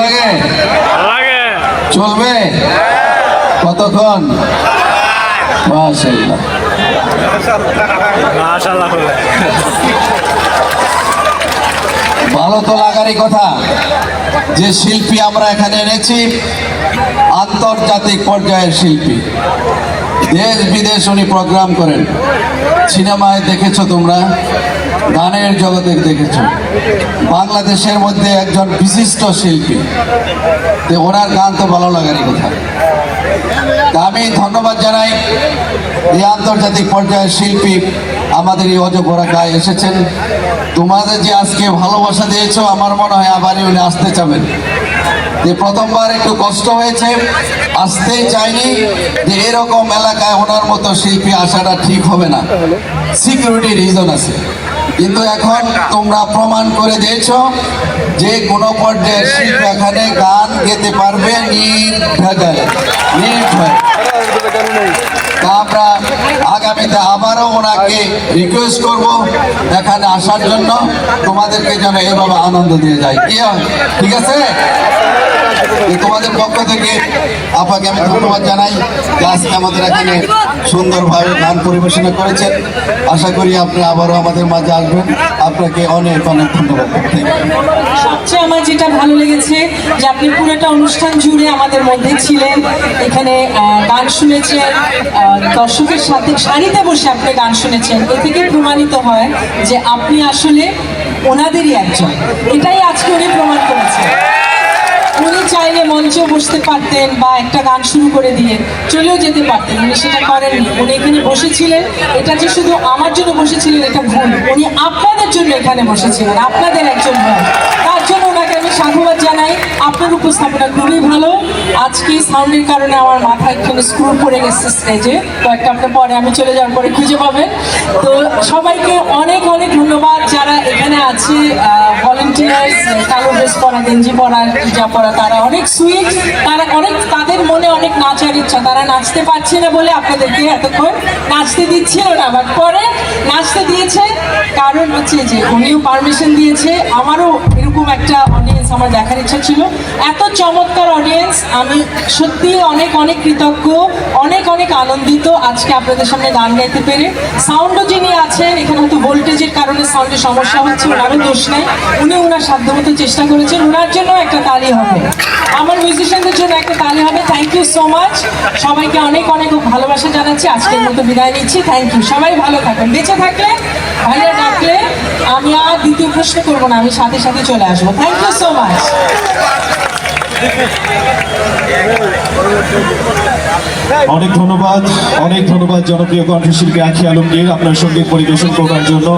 লাগে? চলবে কতক্ষণ? মাশাআল্লাহ মাশাআল্লাহ। ভালো তো লাগারই কথা যে শিল্পী আমরা এখানে এনেছি আন্তর্জাতিক পর্যায়ের শিল্পী, দেশ বিদেশ উনি প্রোগ্রাম করেন। সিনেমায় দেখেছো তোমরা, গানের জগতে দেখেছো, বাংলাদেশের মধ্যে একজন বিশিষ্ট শিল্পী, ওনার গান তো ভালো লাগারই কথা। আমি ধন্যবাদ জানাই এই আন্তর্জাতিক পর্যায়ের শিল্পী আমাদের এই অজপরা গায়ে এসেছেন। তোমাদের যে আজকে ভালোবাসা দিয়েছো, আমার মনে হয় আবারই উনি আসতে চাবেন। যে প্রথমবার একটু কষ্ট হয়েছে, আসতেই চাইনি, যে এরকম এলাকায় ওনার মতো শিল্পী আসাটা ঠিক হবে না, সিকিউরিটি রিজন আছে। কিন্তু এখন তোমরা প্রমাণ করে দিয়েছো যে কোনো পর্যায়ের শিল্পী এখানে গান গেতে পারবে নির্ভেজালে, নির্ভয়। আমরা আগামীতে আবারও ওনাকে রিকোয়েস্ট করব এখানে আসার জন্য, তোমাদেরকে যেন এভাবে আনন্দ দিয়ে যায়। কি হয়? ঠিক আছে? তোমাদের পক্ষ থেকে আপনাকে আমি ধন্যবাদ জানাই যে আজকে আমাদের এখানে সুন্দরভাবে গান পরিবেশনা করেছেন। আশা করি আপনি আবারও আমাদের মাঝে আসবেন। আপনাকে অনেক অনেক ধন্যবাদ। সবচেয়ে আমার যেটা ভালো লেগেছে যে আপনি পুরোটা অনুষ্ঠান জুড়ে আমাদের মধ্যে ছিলেন, এখানে গান শুনেছেন, দর্শকের সাথে সারিতে বসে আপনি গান শুনেছেন। এ থেকে প্রমাণিত হয় যে আপনি আসলে ওনাদেরই একজন। এটাই আজকে উনি প্রমাণ করেছেন। উনি চাইলে মঞ্চে বসতে পারতেন বা একটা গান শুরু করে দিয়ে চলেও যেতে পারতেন, উনি সেটা করেননি। উনি এখানে বসেছিলেন, এটা যে শুধু আমার জন্য বসেছিলেন এটা ভুল, উনি আপনাদের জন্য এখানে বসেছিলেন, আপনাদের একজন ভাই। তার জন্য ওনাকে আমি সাধুবাদ জানাই। আপনার উপস্থাপনা খুবই ভালো। আজকে সাউন্ডের কারণে আমার মাথায় একটু স্ক্রু পড়ে গেছে স্টেজে, তো একটা আপনার পরে আমি চলে যাওয়ার পরে খুঁজে পাবেন। তো সবাইকে অনেক অনেক ধন্যবাদ যারা এখানে আছে, ভলেন্টিয়ার্স, কালো ড্রেস পরা, গেঞ্জি পরা, যা পরা, তারা অনেক সুইট, তারা অনেক, তাদের মনে অনেক নাচার ইচ্ছা, তারা নাচতে পারছে না বলে আপনাদেরকে এতক্ষণ নাচতে দিচ্ছিল না, বাট পরে নাচতে দিয়েছে। কারণ হচ্ছে যে উনিও পারমিশন দিয়েছে। আমারও এরকম একটা অডিয়েন্স আমার দেখার ইচ্ছা ছিল, এত চমৎকার অডিয়েন্স। আমি সত্যি অনেক অনেক কৃতজ্ঞ, অনেক অনেক আনন্দিত আজকে আপনাদের সামনে গান গাইতে পেরে। সাউন্ডও যিনি আছেন এখানে হয়তো ভোল্টেজের কারণে সাউন্ডের সমস্যা হচ্ছে, ওনারও দোষ নেই, উনি ওনার সাধ্যমতো চেষ্টা করেছেন। ওনার জন্য একটা তালি হবে, আমার মিউজিশিয়ানদের জন্য একটা তালি হবে। থ্যাংক ইউ সো মাচ, সবাইকে অনেক অনেক ভালোবাসা জানাচ্ছি। আজকের মতো বিদায় নিচ্ছি। থ্যাংক ইউ, সবাই ভালো থাকবেন। বেঁচে থাকলে ভাইয়া ডাকলে আমি আর দ্বিতীয় প্রশ্ন করবো না, আমি সাথে সাথে চলে আসবো। Thank you so much. অনেক ধন্যবাদ, অনেক ধন্যবাদ জনপ্রিয় কণ্ঠশিল্পী আঁখি আলমগীর আপনার সঙ্গীত পরিবেশন করার জন্য।